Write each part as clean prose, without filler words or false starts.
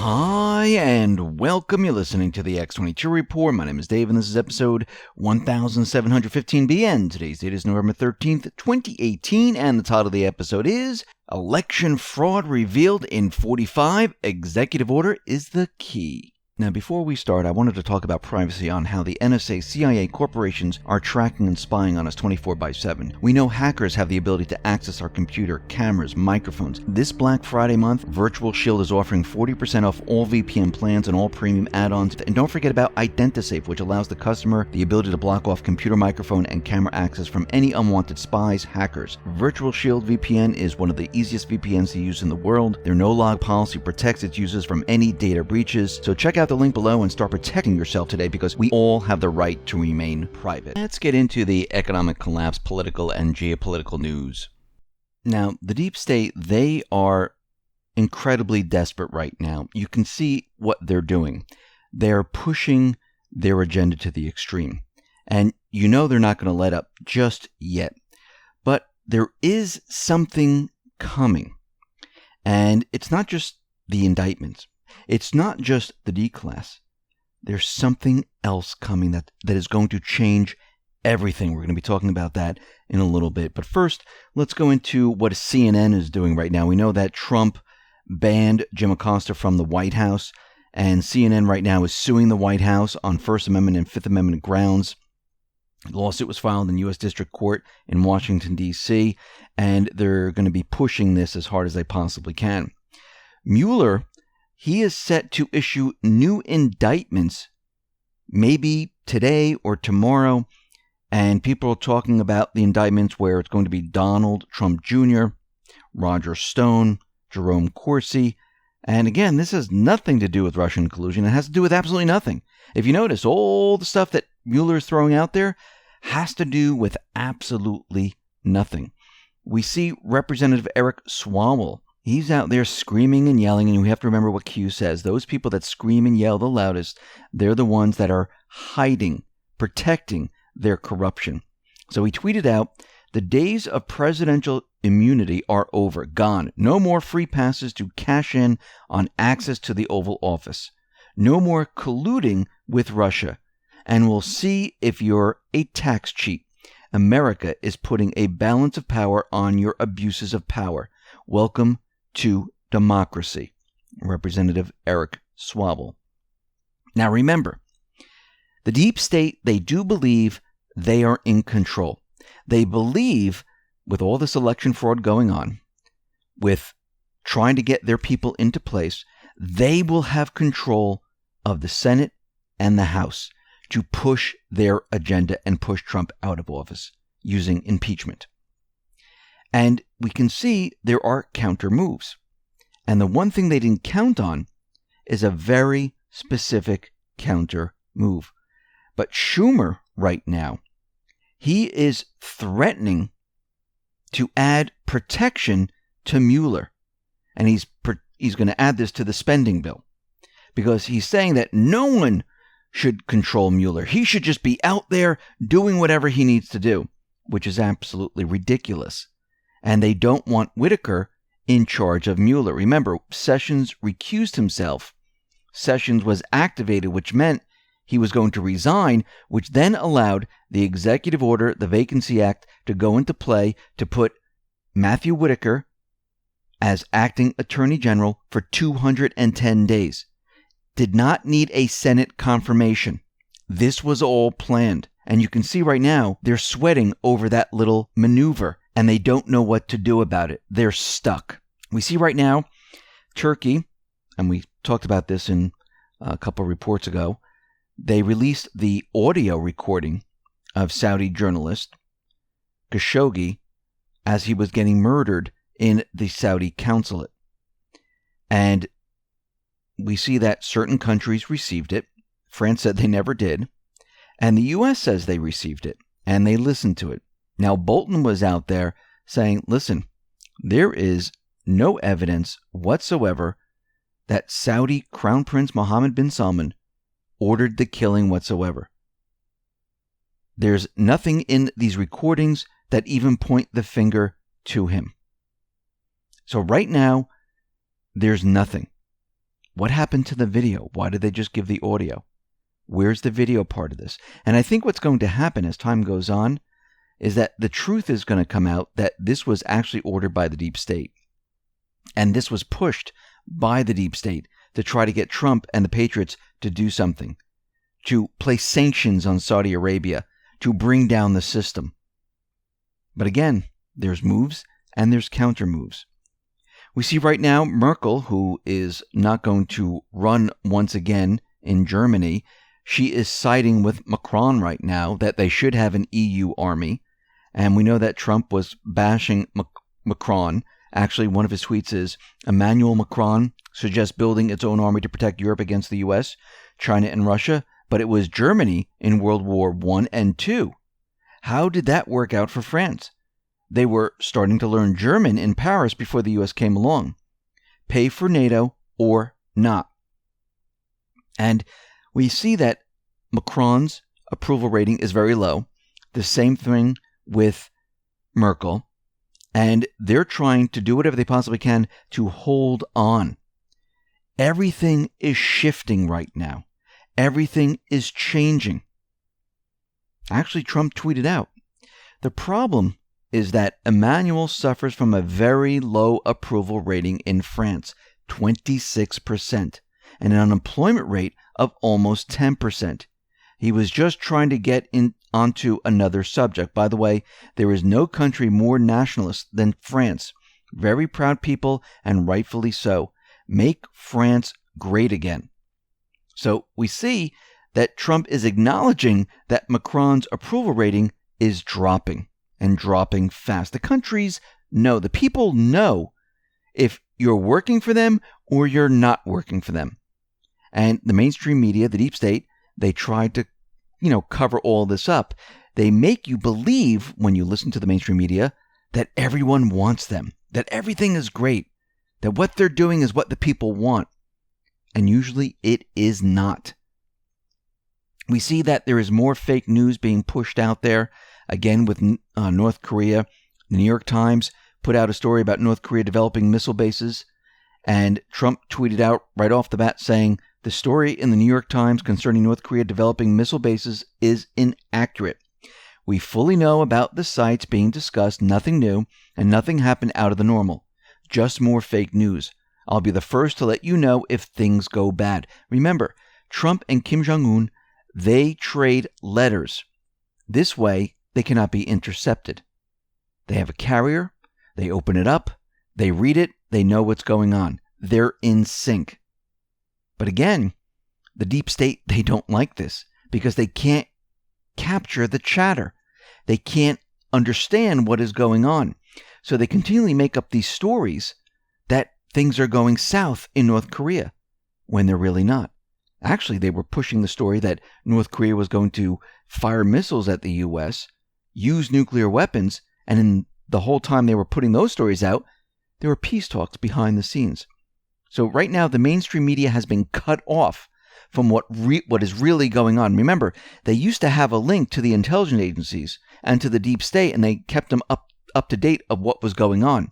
Hi, and welcome. You're listening to the X22 Report. My name is Dave, and this is episode 1715B, and today's date is November 13th, 2018, and the title of the episode is Election Fraud Revealed in 45, Executive Order is the Key. Now, before we start, I wanted to talk about privacy on how the NSA, CIA, corporations are tracking and spying on us 24/7. We know hackers have the ability to access our computer, cameras, microphones. This Black Friday month, Virtual Shield is offering 40% off all VPN plans and all premium add-ons. And don't forget about IdentiSafe, which allows the customer the ability to block off computer, microphone, and camera access from any unwanted spies, hackers. Virtual Shield VPN is one of the easiest VPNs to use in the world. Their no-log policy protects its users from any data breaches. So check out the link below and start protecting yourself today, because we all have the right to remain private. Let's get into the economic collapse, political and geopolitical news. Now, the deep state, they are incredibly desperate right now. You can see what they're doing. They're pushing their agenda to the extreme. And you know they're not going to let up just yet. But there is something coming. And it's not just the indictments. It's not just the D-class. There's something else coming that is going to change everything. We're going to be talking about that in a little bit. But first, let's go into what CNN is doing right now. We know that Trump banned Jim Acosta from the White House, and CNN right now is suing the White House on First Amendment and Fifth Amendment grounds. The lawsuit was filed in U.S. District Court in Washington, D.C., and they're going to be pushing this as hard as they possibly can. Mueller, he is set to issue new indictments maybe today or tomorrow, and people are talking about the indictments where it's going to be Donald Trump Jr., Roger Stone, Jerome Corsi, and again, this has nothing to do with Russian collusion. It has to do with absolutely nothing. If you notice, all the stuff that Mueller is throwing out there has to do with absolutely nothing. We see Representative Eric Swalwell. He's out there screaming and yelling, and we have to remember what Q says. Those people that scream and yell the loudest, they're the ones that are hiding, protecting their corruption. So he tweeted out, "The days of presidential immunity are over, gone. No more free passes to cash in on access to the Oval Office. No more colluding with Russia. And we'll see if you're a tax cheat. America is putting a balance of power on your abuses of power. Welcome to democracy." Representative Eric Swalwell. Now remember, the deep state, they do believe they are in control. They believe, with all this election fraud going on, with trying to get their people into place, they will have control of the Senate and the House to push their agenda and push Trump out of office using impeachment. And we can see there are counter moves. And the one thing they didn't count on is a very specific counter move. But Schumer right now, he is threatening to add protection to Mueller. And he's going to add this to the spending bill, because he's saying that no one should control Mueller. He should just be out there doing whatever he needs to do, which is absolutely ridiculous. And they don't want Whitaker in charge of Mueller. Remember, Sessions recused himself. Sessions was activated, which meant he was going to resign, which then allowed the executive order, the Vacancy Act, to go into play to put Matthew Whitaker as acting attorney general for 210 days. Did not need a Senate confirmation. This was all planned. And you can see right now, they're sweating over that little maneuver, and they don't know what to do about it. They're stuck. We see right now, Turkey, and we talked about this in a couple reports ago, they released the audio recording of Saudi journalist Khashoggi as he was getting murdered in the Saudi consulate. And we see that certain countries received it. France said they never did. And the U.S. says they received it, and they listened to it. Now, Bolton was out there saying, listen, there is no evidence whatsoever that Saudi Crown Prince Mohammed bin Salman ordered the killing whatsoever. There's nothing in these recordings that even point the finger to him. So right now, there's nothing. what happened to the video? Why did they just give the audio? Where's the video part of this? And I think what's going to happen as time goes on is that the truth is going to come out that this was actually ordered by the deep state. And this was pushed by the deep state to try to get Trump and the Patriots to do something, to place sanctions on Saudi Arabia, to bring down the system. But again, there's moves and there's counter moves. We see right now Merkel, who is not going to run once again in Germany, she is siding with Macron right now that they should have an EU army. And we know that Trump was bashing Macron. Actually, one of his tweets is, Emmanuel Macron suggests building its own army to protect Europe against the US, China, and Russia, but it was Germany in World War I and II. How did that work out for France? They were starting to learn German in Paris before the US came along. Pay for NATO or not. And we see that Macron's approval rating is very low. The same thing with Merkel. And they're trying to do whatever they possibly can to hold on. Everything is shifting right now. Everything is changing. Actually, Trump tweeted out, the problem is that Emmanuel suffers from a very low approval rating in France, 26%, and an unemployment rate of almost 10%. He was just trying to get onto another subject. By the way, there is no country more nationalist than France. Very proud people, and rightfully so. Make France great again. So we see that Trump is acknowledging that Macron's approval rating is dropping, and dropping fast. The countries know, the people know if you're working for them or you're not working for them. And the mainstream media, the deep state, they tried to, cover all this up. They make you believe, when you listen to the mainstream media, that everyone wants them, that everything is great, that what they're doing is what the people want. And usually it is not. We see that there is more fake news being pushed out there, again with North Korea. The New York Times put out a story about North Korea developing missile bases, and Trump tweeted out right off the bat saying, the story in the New York Times concerning North Korea developing missile bases is inaccurate. We fully know about the sites being discussed, nothing new, and nothing happened out of the normal. Just more fake news. I'll be the first to let you know if things go bad. Remember, Trump and Kim Jong-un, they trade letters. This way, they cannot be intercepted. They have a carrier, they open it up, they read it, they know what's going on. They're in sync. But again, the deep state, they don't like this because they can't capture the chatter. They can't understand what is going on. So they continually make up these stories that things are going south in North Korea when they're really not. Actually, they were pushing the story that North Korea was going to fire missiles at the U.S., use nuclear weapons, and in the whole time they were putting those stories out, there were peace talks behind the scenes. So right now, the mainstream media has been cut off from what is really going on. Remember, they used to have a link to the intelligence agencies and to the deep state, and they kept them up to date of what was going on.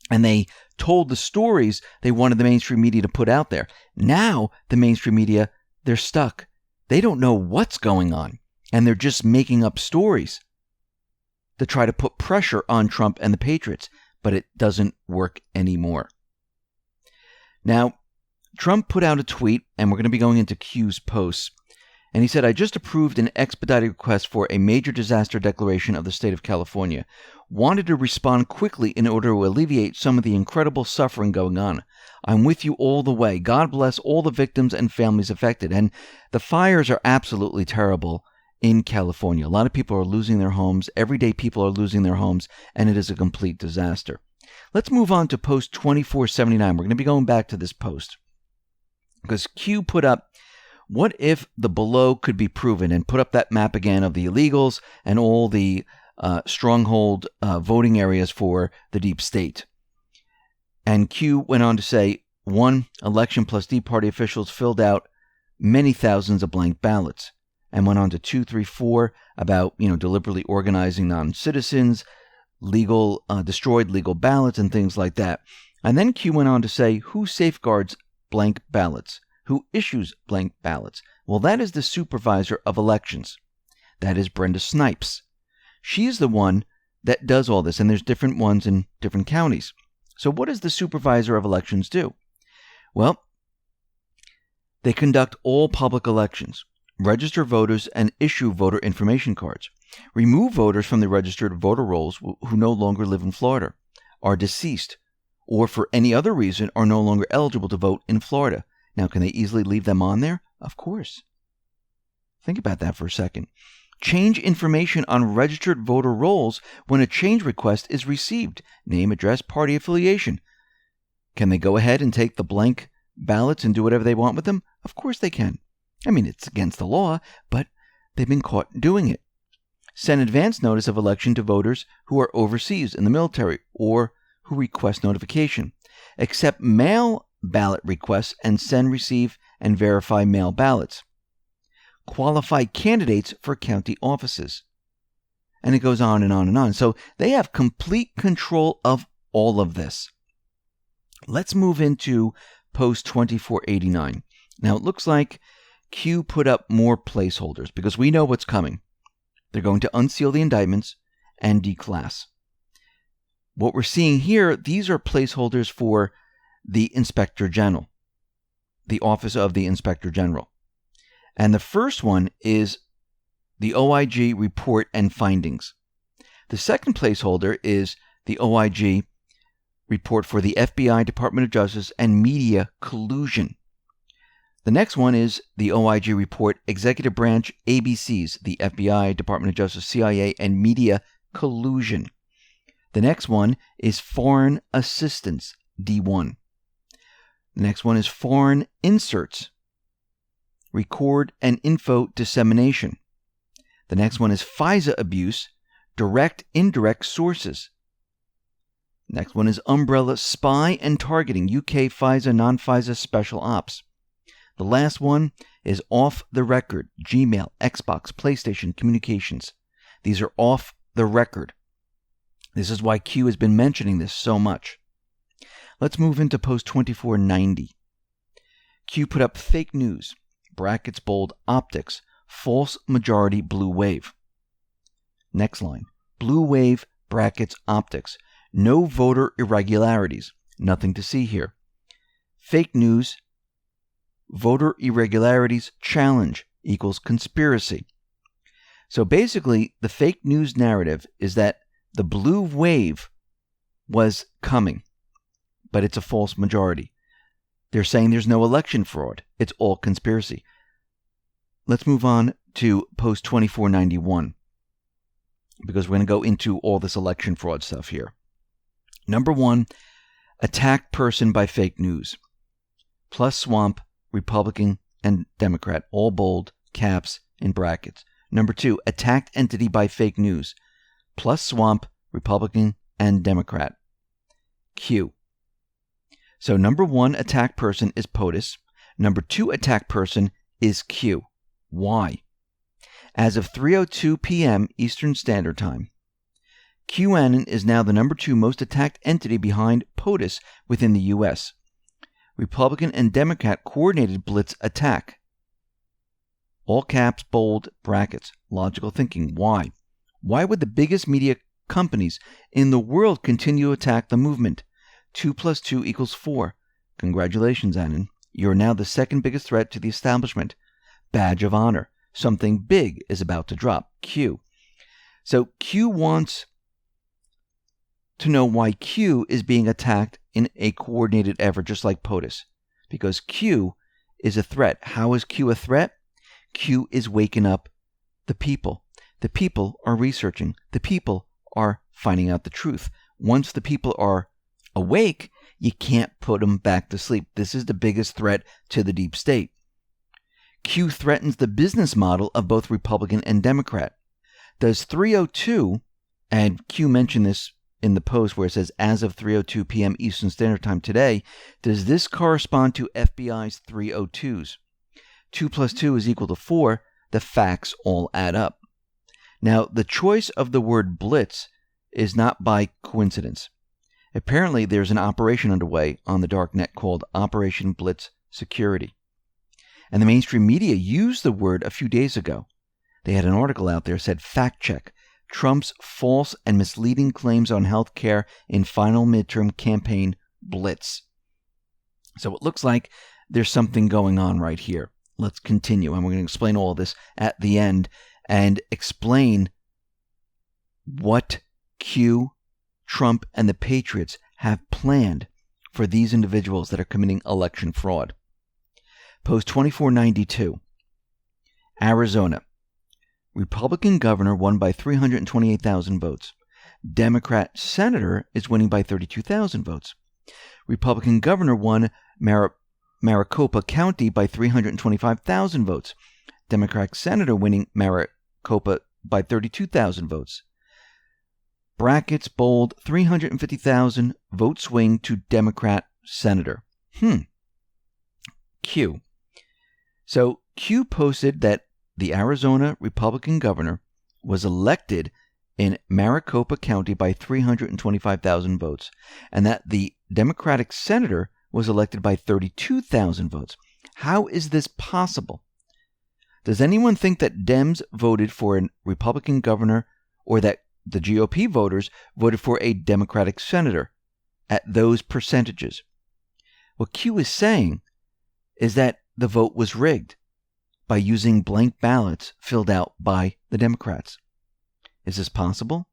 And they told the stories they wanted the mainstream media to put out there. Now, the mainstream media, they're stuck. They don't know what's going on, and they're just making up stories to try to put pressure on Trump and the Patriots, but it doesn't work anymore. Now, Trump put out a tweet, and we're going to be going into Q's posts, and he said, I just approved an expedited request for a major disaster declaration of the state of California. Wanted to respond quickly in order to alleviate some of the incredible suffering going on. I'm with you all the way. God bless all the victims and families affected. And the fires are absolutely terrible in California. A lot of people are losing their homes. Everyday people are losing their homes, and it is a complete disaster. Let's move on to post 2479. We're going to be going back to this post because Q put up, what if the below could be proven, and put up that map again of the illegals and all the stronghold voting areas for the deep state. And Q went on to say, 1, election plus Tea Party officials filled out many thousands of blank ballots. And went on to 2, 3, 4 about, deliberately organizing non-citizens, destroyed legal ballots and things like that. And then Q went on to say, who safeguards blank ballots? Who issues blank ballots? Well, that is the supervisor of elections. That is Brenda Snipes. She's the one that does all this, and there's different ones in different counties. So what does the supervisor of elections do? Well, they conduct all public elections, register voters, and issue voter information cards, remove voters from the registered voter rolls who no longer live in Florida, are deceased, or for any other reason are no longer eligible to vote in Florida. Now, can they easily leave them on there? Of course. Think about that for a second. Change information on registered voter rolls when a change request is received. Name, address, party affiliation. Can they go ahead and take the blank ballots and do whatever they want with them? Of course they can. I mean, it's against the law, but they've been caught doing it. Send advance notice of election to voters who are overseas in the military or who request notification. Accept mail ballot requests and send, receive, and verify mail ballots. Qualify candidates for county offices. And it goes on and on and on. So they have complete control of all of this. Let's move into post 2489. Now, it looks like Q put up more placeholders because we know what's coming. They're going to unseal the indictments and declass. What we're seeing here, these are placeholders for the Inspector General, the Office of the Inspector General. And the first one is the OIG report and findings. The second placeholder is the OIG report for the FBI, Department of Justice, and media collusion. The next one is the OIG report, Executive Branch ABCs, the FBI, Department of Justice, CIA, and media collusion. The next one is foreign assistance, D1. The next one is foreign inserts, record and info dissemination. The next one is FISA abuse, direct, indirect sources. Next one is umbrella spy and targeting, UK FISA, non-FISA special ops. The last one is off the record, Gmail, Xbox, PlayStation, communications. These are off the record. This is why Q has been mentioning this so much. Let's move into post 2490. Q put up fake news, brackets bold optics, false majority blue wave. Next line, blue wave, brackets optics, no voter irregularities, nothing to see here. Fake news, voter irregularities challenge equals conspiracy. So basically, the fake news narrative is that the blue wave was coming, but it's a false majority. They're saying there's no election fraud. It's all conspiracy. Let's move on to post 2491 because we're going to go into all this election fraud stuff here. Number one, attacked person by fake news. Plus swamp, Republican and Democrat, all bold, caps in brackets. Number two, attacked entity by fake news. Plus swamp, Republican and Democrat. Q. So number one attack person is POTUS. Number two attack person is Q. Why? As of 3:02 p.m. Eastern Standard Time, QAnon is now the number two most attacked entity behind POTUS within the U.S. Republican and Democrat coordinated blitz attack. All caps, bold, brackets. Logical thinking. Why? Why would the biggest media companies in the world continue to attack the movement? 2 + 2 = 4. Congratulations, Anon. You're now the second biggest threat to the establishment. Badge of honor. Something big is about to drop. Q. So Q wants to know why Q is being attacked in a coordinated effort, just like POTUS. Because Q is a threat. How is Q a threat? Q is waking up the people. The people are researching. The people are finding out the truth. Once the people are awake, you can't put them back to sleep. This is the biggest threat to the deep state. Q threatens the business model of both Republican and Democrat. Does 3:02, and Q mentioned this in the post where it says as of 3:02 p.m. Eastern Standard Time today, does this correspond to FBI's 3:02s? 2 + 2 = 4. The facts all add up. Now, the choice of the word blitz is not by coincidence. Apparently, there's an operation underway on the dark net called Operation Blitz security. And the mainstream media used the word a few days ago. They had an article out there that said, fact check, Trump's false and misleading claims on health care in final midterm campaign blitz. So it looks like there's something going on right here. Let's continue, and we're going to explain all this at the end and explain what Q, Trump, and the Patriots have planned for these individuals that are committing election fraud. Post 2492, Arizona. Republican governor won by 328,000 votes. Democrat senator is winning by 32,000 votes. Republican governor won Maricopa County by 325,000 votes. Democratic senator winning Maricopa by 32,000 votes. Brackets bold 350,000 vote swing to Democrat senator. Q. So Q posted that the Arizona Republican governor was elected in Maricopa County by 325,000 votes, and that the Democratic senator was elected by 32,000 votes. How is this possible? Does anyone think that Dems voted for a Republican governor, or that the GOP voters voted for a Democratic senator at those percentages? What Q is saying is that the vote was rigged by using blank ballots filled out by the Democrats. Is this possible?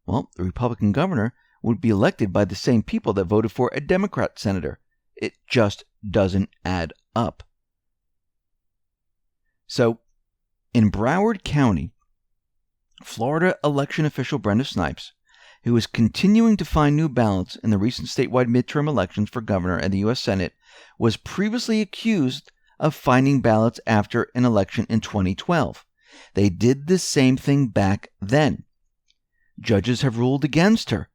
Well, the Republican governor would be elected by the same people that voted for a Democrat senator. It just doesn't add up. So, in Broward County, Florida election official Brenda Snipes, who is continuing to find new ballots in the recent statewide midterm elections for governor and the U.S. Senate, was previously accused of finding ballots after an election in 2012. They did the same thing back then. Judges have ruled against her,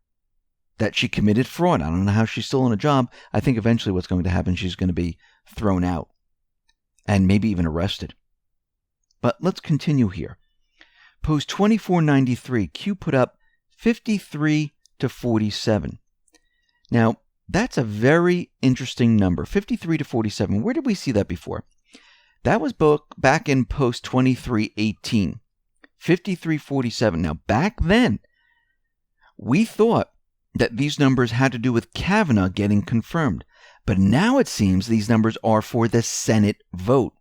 that she committed fraud. I don't know how she's still on a job. I think eventually what's going to happen, she's going to be thrown out and maybe even arrested. But let's continue here. Post 2493, Q put up 53 to 47. Now, that's a very interesting number, 53 to 47. Where did we see that before? That was back in post 2318, 53-47. Now, back then, we thought that these numbers had to do with Kavanaugh getting confirmed. But now it seems these numbers are for the Senate vote.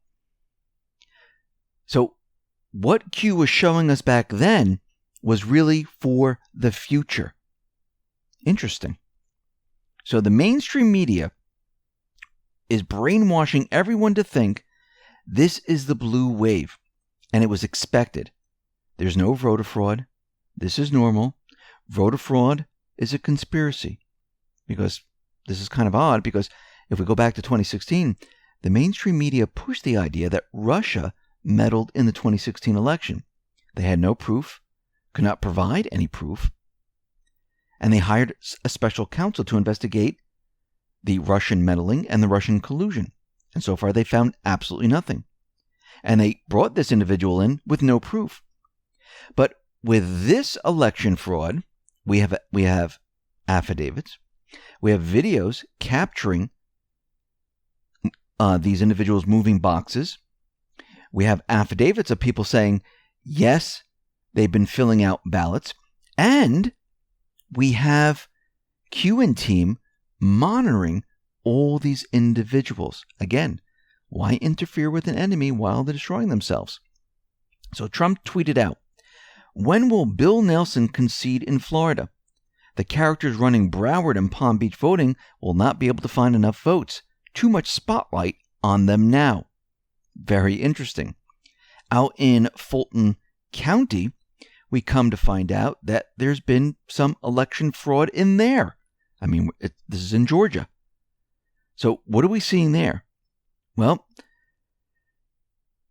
So what Q was showing us back then was really for the future. Interesting. So the mainstream media is brainwashing everyone to think this is the blue wave, and it was expected. There's no voter fraud. This is normal. Voter fraud is a conspiracy, because this is kind of odd, because if we go back to 2016, the mainstream media pushed the idea that Russia meddled in the 2016 election. They had no proof, could not provide any proof, and they hired a special counsel to investigate the Russian meddling and the Russian collusion. And so far they found absolutely nothing. And they brought this individual in with no proof. But with this election fraud, we have affidavits. We have videos capturing these individuals moving boxes. We have affidavits of people saying, yes, they've been filling out ballots. And we have Q and team monitoring all these individuals. Again, why interfere with an enemy while they're destroying themselves? So Trump tweeted out, when will Bill Nelson concede in Florida? The characters running Broward and Palm Beach voting will not be able to find enough votes. Too much spotlight on them now. Very interesting. Out in Fulton County, we come to find out that there's been some election fraud in there. I mean, this is in Georgia. So what are we seeing there? Well,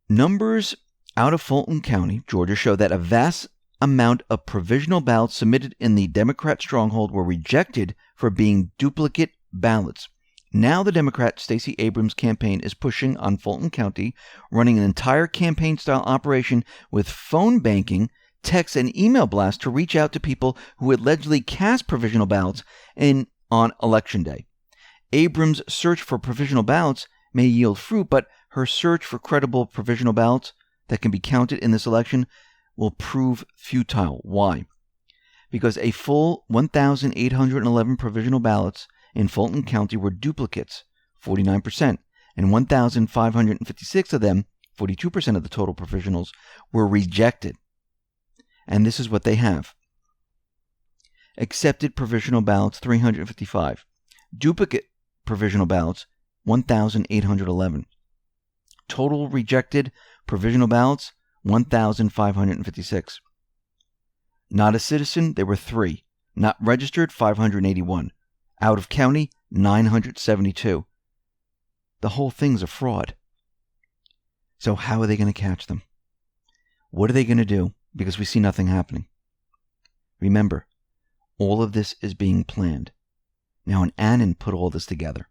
numbers out of Fulton County, Georgia, show that a vast amount of provisional ballots submitted in the Democrat stronghold were rejected for being duplicate ballots. Now the Democrat Stacey Abrams campaign is pushing on Fulton County, running an entire campaign-style operation with phone banking, text, and email blasts to reach out to people who allegedly cast provisional ballots on Election Day. Abrams' search for provisional ballots may yield fruit, but her search for credible provisional ballots that can be counted in this election will prove futile. Why? Because a full 1,811 provisional ballots in Fulton County were duplicates, 49%, and 1,556 of them, 42% of the total provisionals, were rejected. And this is what they have. Accepted provisional ballots, 355. Duplicate provisional ballots, 1,811. Total rejected provisional ballots, 1,556. Not a citizen, there were 3. Not registered, 581. Out of county, 972. The whole thing's a fraud. So how are they going to catch them? What are they going to do? Because we see nothing happening. Remember, all of this is being planned. Now, an Annan put all this together,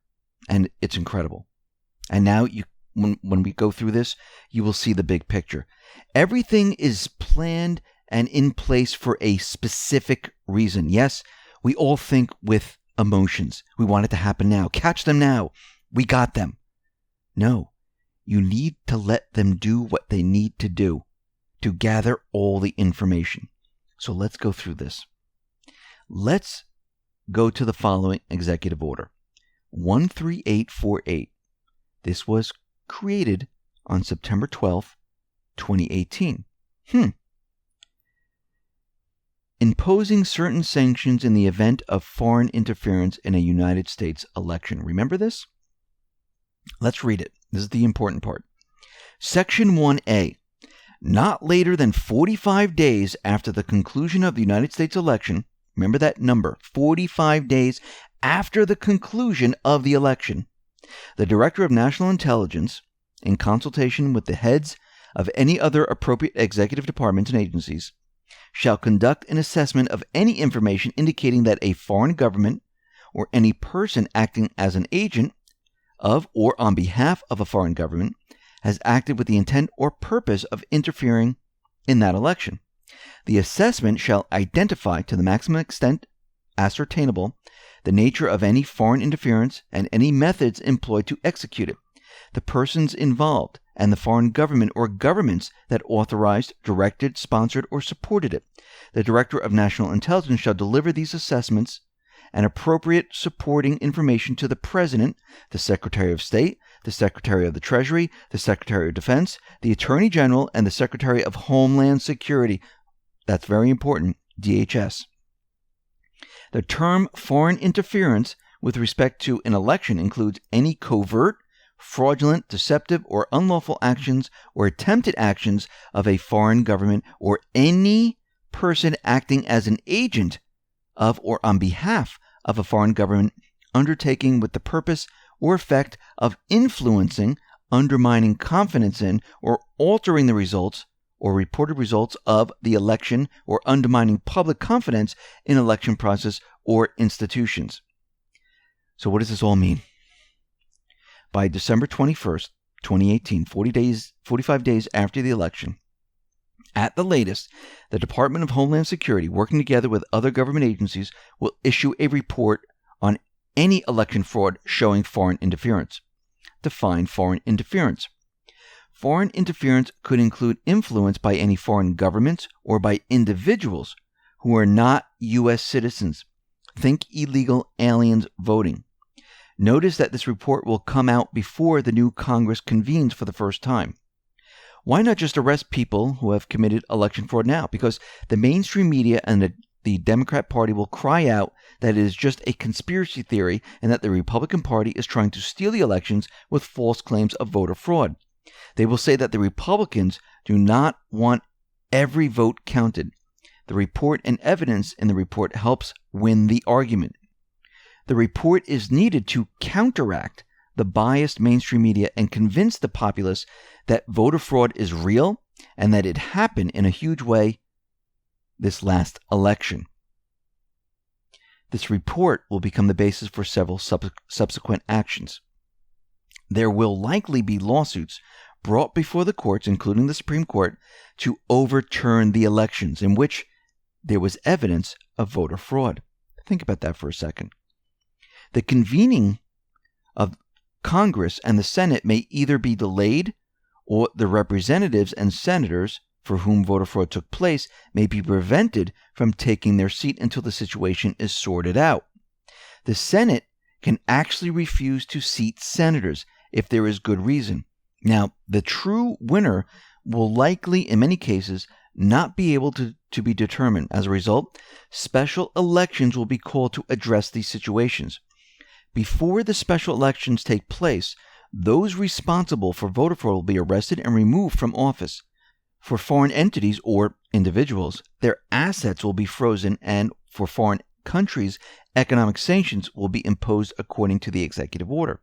and it's incredible. And now, when we go through this, you will see the big picture. Everything is planned and in place for a specific reason. Yes, we all think with emotions. We want it to happen now. Catch them now. We got them. No, you need to let them do what they need to do to gather all the information. So let's go through this. Let's go to the following executive order. 13848. This was created on September 12th, 2018. Imposing certain sanctions in the event of foreign interference in a United States election. Remember this? Let's read it. This is the important part. Section 1A. Not later than 45 days after the conclusion of the United States election, remember that number, 45 days after the conclusion of the election, the Director of National Intelligence, in consultation with the heads of any other appropriate executive departments and agencies, shall conduct an assessment of any information indicating that a foreign government or any person acting as an agent of or on behalf of a foreign government has acted with the intent or purpose of interfering in that election. The assessment shall identify to the maximum extent ascertainable the nature of any foreign interference and any methods employed to execute it, the persons involved, and the foreign government or governments that authorized, directed, sponsored, or supported it. The Director of National Intelligence shall deliver these assessments and appropriate supporting information to the President, the Secretary of State, the Secretary of the Treasury, the Secretary of Defense, the Attorney General, and the Secretary of Homeland Security. That's very important, DHS. The term foreign interference with respect to an election includes any covert, fraudulent, deceptive, or unlawful actions or attempted actions of a foreign government or any person acting as an agent of or on behalf of a foreign government undertaking with the purpose or effect of influencing, undermining confidence in, or altering the results or reported results of the election or undermining public confidence in election process or institutions. So what does this all mean? By December 21st, 2018, 45 days after the election, at the latest, the Department of Homeland Security, working together with other government agencies, will issue a report on any election fraud showing foreign interference. Define foreign interference. Foreign interference could include influence by any foreign governments or by individuals who are not U.S. citizens. Think illegal aliens voting. Notice that this report will come out before the new Congress convenes for the first time. Why not just arrest people who have committed election fraud now? Because the mainstream media and the Democrat Party will cry out that it is just a conspiracy theory and that the Republican Party is trying to steal the elections with false claims of voter fraud. They will say that the Republicans do not want every vote counted. The report and evidence in the report helps win the argument. The report is needed to counteract the biased mainstream media and convince the populace that voter fraud is real and that it happened in a huge way this last election. This report will become the basis for several subsequent actions. There will likely be lawsuits brought before the courts, including the Supreme Court, to overturn the elections in which there was evidence of voter fraud. Think about that for a second. The convening of Congress and the Senate may either be delayed, or the representatives and senators for whom voter fraud took place may be prevented from taking their seat until the situation is sorted out. The Senate can actually refuse to seat senators if there is good reason. Now, the true winner will likely, in many cases, not be able to be determined. As a result, special elections will be called to address these situations. Before the special elections take place, those responsible for voter fraud will be arrested and removed from office. For foreign entities or individuals, their assets will be frozen, and for foreign countries, economic sanctions will be imposed according to the executive order.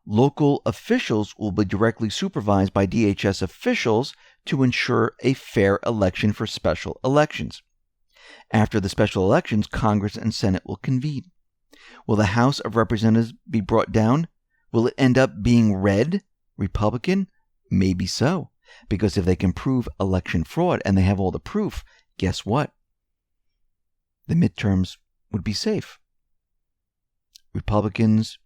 Local officials will be directly supervised by DHS officials to ensure a fair election for special elections. After the special elections, Congress and Senate will convene. Will the House of Representatives be brought down? Will it end up being red, Republican? Maybe so, because if they can prove election fraud and they have all the proof, guess what? The midterms would be safe. Republicans,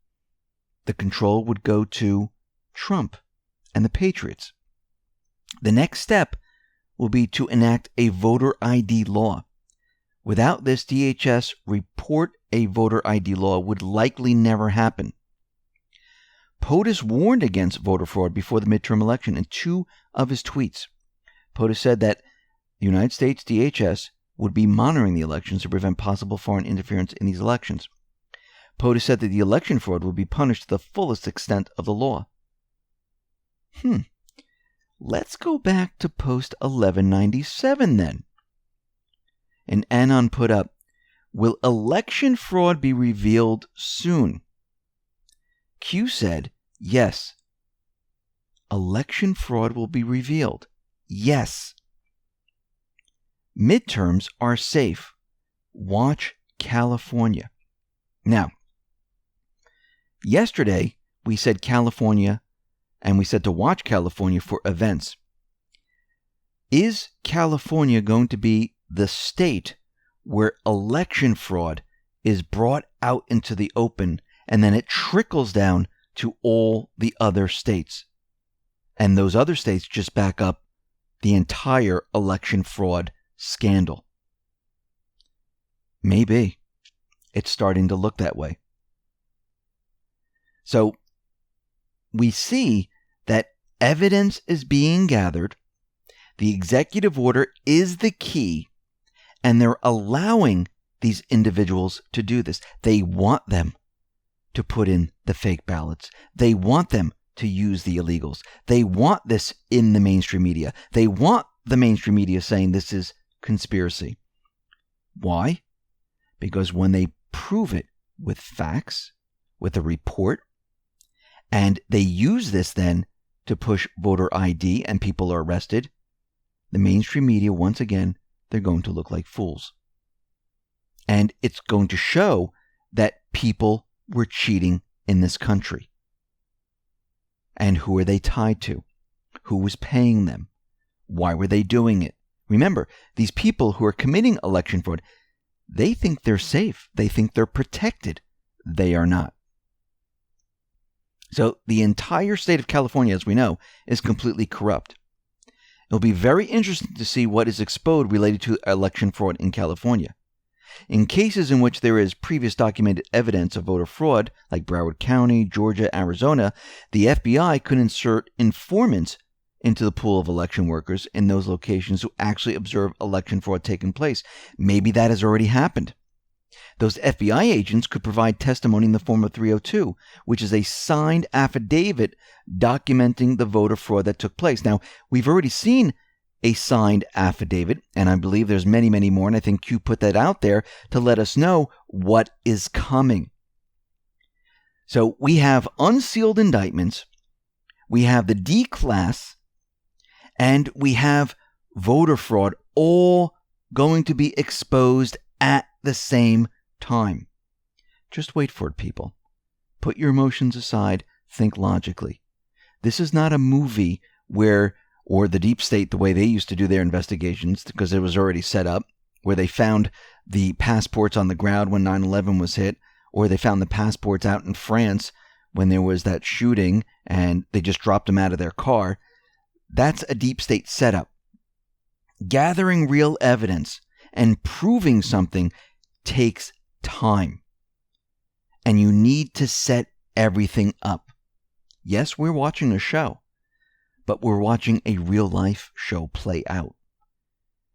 the control would go to Trump and the Patriots. The next step will be to enact a voter ID law. Without this, DHS report a voter ID law would likely never happen. POTUS warned against voter fraud before the midterm election in two of his tweets. POTUS said that the United States DHS would be monitoring the elections to prevent possible foreign interference in these elections. POTUS said that the election fraud would be punished to the fullest extent of the law. Let's go back to post 1197 then. And Anon put up, will election fraud be revealed soon? Q said, yes. Election fraud will be revealed. Yes. Midterms are safe. Watch California. Now, yesterday we said California, and we said to watch California for events. Is California going to be the state where election fraud is brought out into the open and then it trickles down to all the other states? And those other states just back up the entire election fraud scandal. Maybe. It's starting to look that way. So we see that evidence is being gathered. The executive order is the key, and they're allowing these individuals to do this. They want them to put in the fake ballots. They want them to use the illegals. They want this in the mainstream media. They want the mainstream media saying this is conspiracy. Why? Because when they prove it with facts, with a report, and they use this then to push voter ID and people are arrested, the mainstream media, once again, they're going to look like fools. And it's going to show that people were cheating in this country. And who are they tied to? Who was paying them? Why were they doing it? Remember, these people who are committing election fraud, they think they're safe. They think they're protected. They are not. So the entire state of California, as we know, is completely corrupt. It'll be very interesting to see what is exposed related to election fraud in California. In cases in which there is previous documented evidence of voter fraud, like Broward County, Georgia, Arizona, the FBI could insert informants into the pool of election workers in those locations who actually observe election fraud taking place. Maybe that has already happened. Those FBI agents could provide testimony in the form of 302, which is a signed affidavit documenting the voter fraud that took place. Now, we've already seen a signed affidavit, and I believe there's many, many more, and I think Q put that out there to let us know what is coming. So we have unsealed indictments, we have the D class, and we have voter fraud all going to be exposed at the same time. Just wait for it, people. Put your emotions aside. Think logically. This is not a movie where, or the deep state, the way they used to do their investigations, because it was already set up, where they found the passports on the ground when 9/11 was hit, or they found the passports out in France when there was that shooting and they just dropped him out of their car. That's a deep state setup. Gathering real evidence and proving something takes time. And you need to set everything up. Yes, we're watching a show, but we're watching a real life show play out.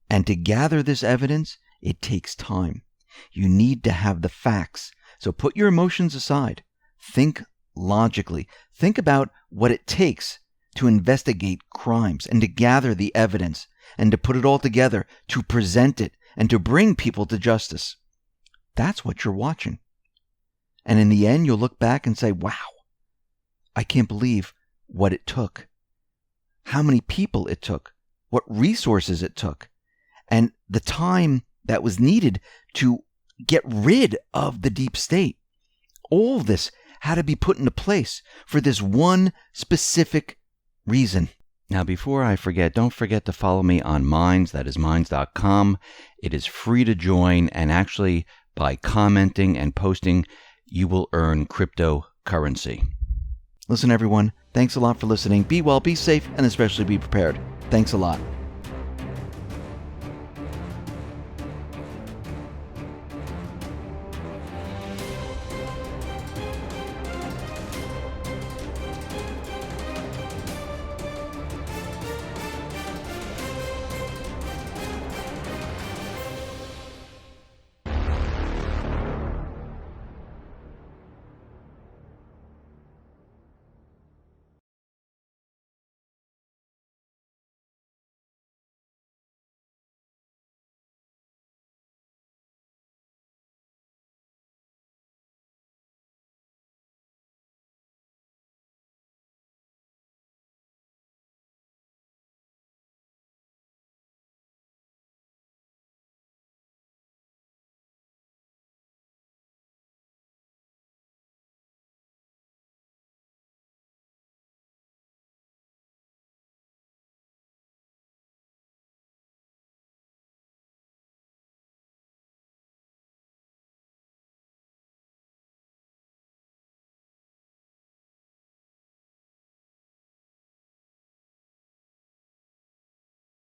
And to gather this evidence, it takes time. You need to have the facts. So put your emotions aside. Think logically. Think about what it takes to investigate crimes and to gather the evidence and to put it all together, to present it and to bring people to justice. That's what you're watching. And in the end, you'll look back and say, wow, I can't believe what it took, how many people it took, what resources it took, and the time that was needed to get rid of the deep state. All this had to be put into place for this one specific reason. Now, before I forget, don't forget to follow me on Minds. That is Minds.com. It is free to join, and actually, by commenting and posting, you will earn cryptocurrency. Listen, everyone, thanks a lot for listening. Be well, be safe, and especially be prepared. Thanks a lot.